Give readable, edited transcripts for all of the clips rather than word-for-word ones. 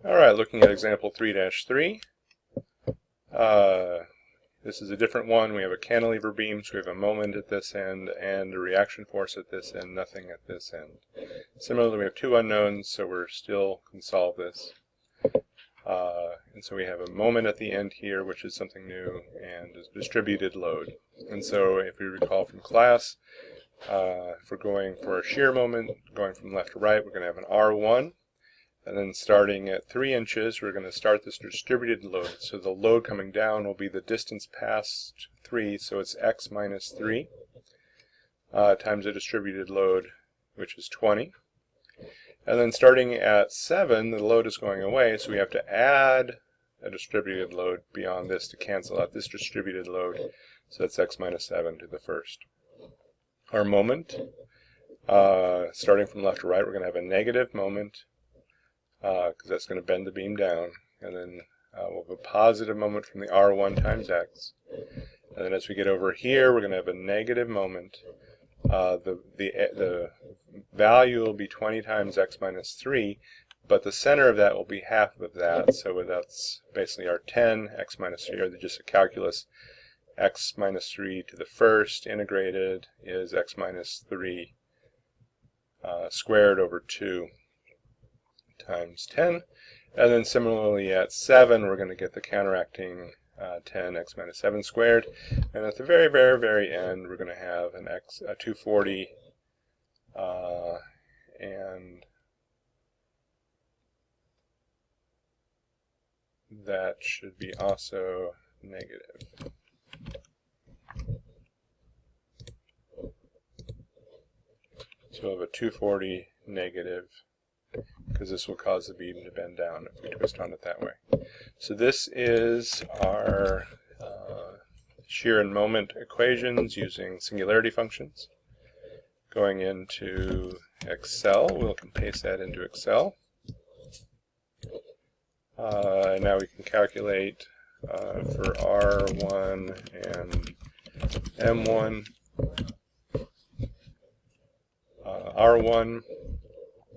Alright, looking at example 3-3. This is a different one. We have a cantilever beam, so we have a moment at this end and a reaction force at this end, nothing at this end. Similarly, we have two unknowns, so we're still can solve this. And so we have a moment at the end here, which is something new, and a distributed load. And so if we recall from class, if we're going for a shear moment, going from left to right, we're going to have an R1. And then starting at 3 inches, we're going to start this distributed load. So the load coming down will be the distance past 3, so it's x minus 3 times the distributed load, which is 20. And then starting at 7, the load is going away, so we have to add a distributed load beyond this to cancel out this distributed load. So that's x minus 7 to the first. Our moment, starting from left to right, we're going to have a negative moment, because that's going to bend the beam down, and then we'll have a positive moment from the R1 times x, and then as we get over here we're going to have a negative moment. The value will be 20 times x minus 3, but the center of that will be half of that, so that's basically our 10, x minus 3, or just a calculus, x minus 3 to the first integrated is x minus 3 squared over 2 times 10, and then similarly at 7 we're going to get the counteracting 10 x minus 7 squared, and at the very, very, very end we're going to have an x 240, and that should be also negative. So we'll have a 240 negative, because this will cause the beam to bend down if we twist on it that way. So this is our shear and moment equations using singularity functions. Going into Excel, we'll paste that into Excel. And now we can calculate for R1 and M1. R1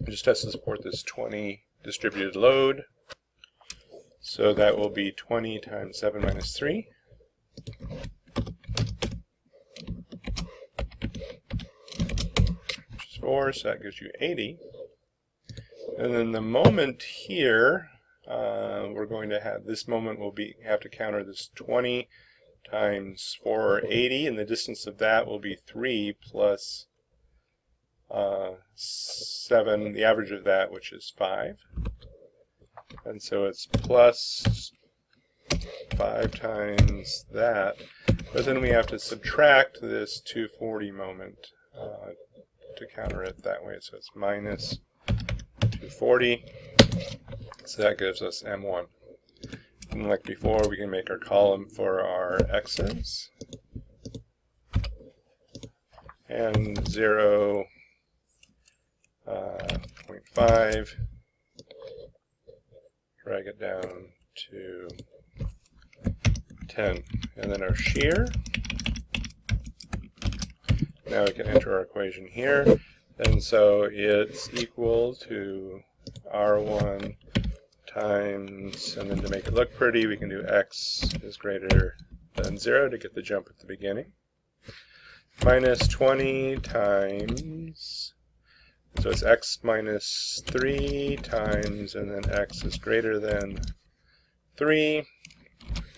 just has to support this 20 distributed load, so that will be 20 times 7 minus 3, which is 4, so that gives you 80. And then the moment here, we're going to have this moment will have to counter this 20 times 4, or 80, and the distance of that will be 3 plus 7, the average of that, which is 5. And so it's plus 5 times that. But then we have to subtract this 240 moment to counter it that way. So it's minus 240. So that gives us M1. And like before, we can make our column for our x's. And 0, 0.5, drag it down to 10, and then our shear. Now we can enter our equation here, and so it's equal to R1 times, and then to make it look pretty we can do x is greater than 0 to get the jump at the beginning, minus 20 times, so it's x minus 3 times, and then x is greater than 3,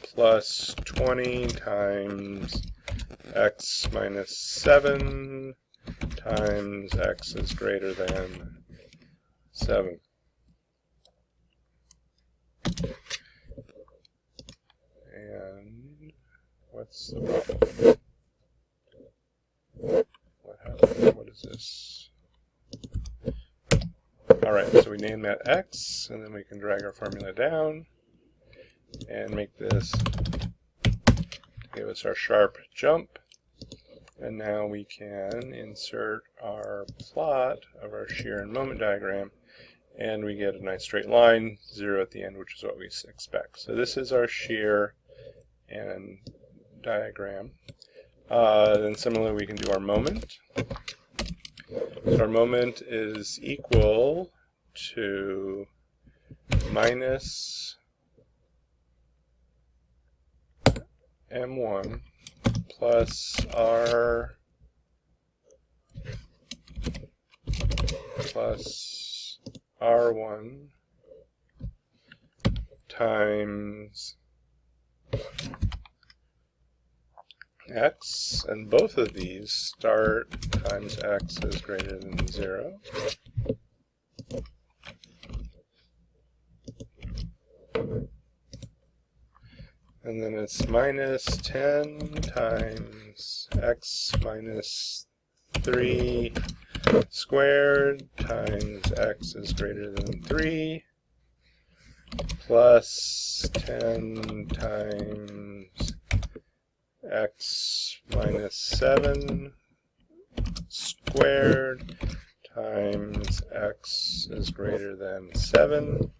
plus 20 times x minus 7 times x is greater than 7. And what's the problem? What happened? What is this? Alright, so we name that x, and then we can drag our formula down and make this give us our sharp jump. And now we can insert our plot of our shear and moment diagram, and we get a nice straight line, 0 at the end, which is what we expect. So this is our shear and diagram. Then similarly we can do our moment. So our moment is equal to minus M1 plus R plus R1 times x, and both of these start times x is greater than 0. And then it's minus 10 times x minus 3 squared times x is greater than 3 plus 10 times x minus 7 squared times x is greater than 7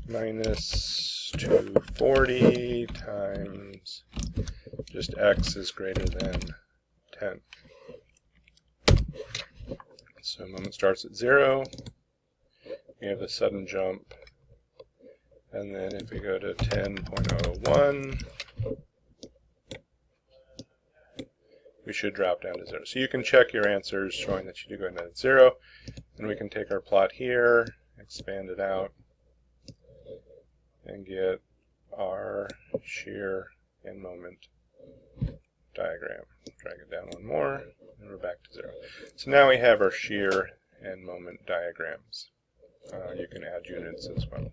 minus 240 times just x is greater than 10. So moment starts at 0. We have a sudden jump. And then if we go to 10.01, we should drop down to 0. So you can check your answers showing that you do go down to 0. And we can take our plot here, expand it out, and get our shear and moment diagram. Drag it down one more, and we're back to 0. So now we have our shear and moment diagrams. You can add units as well.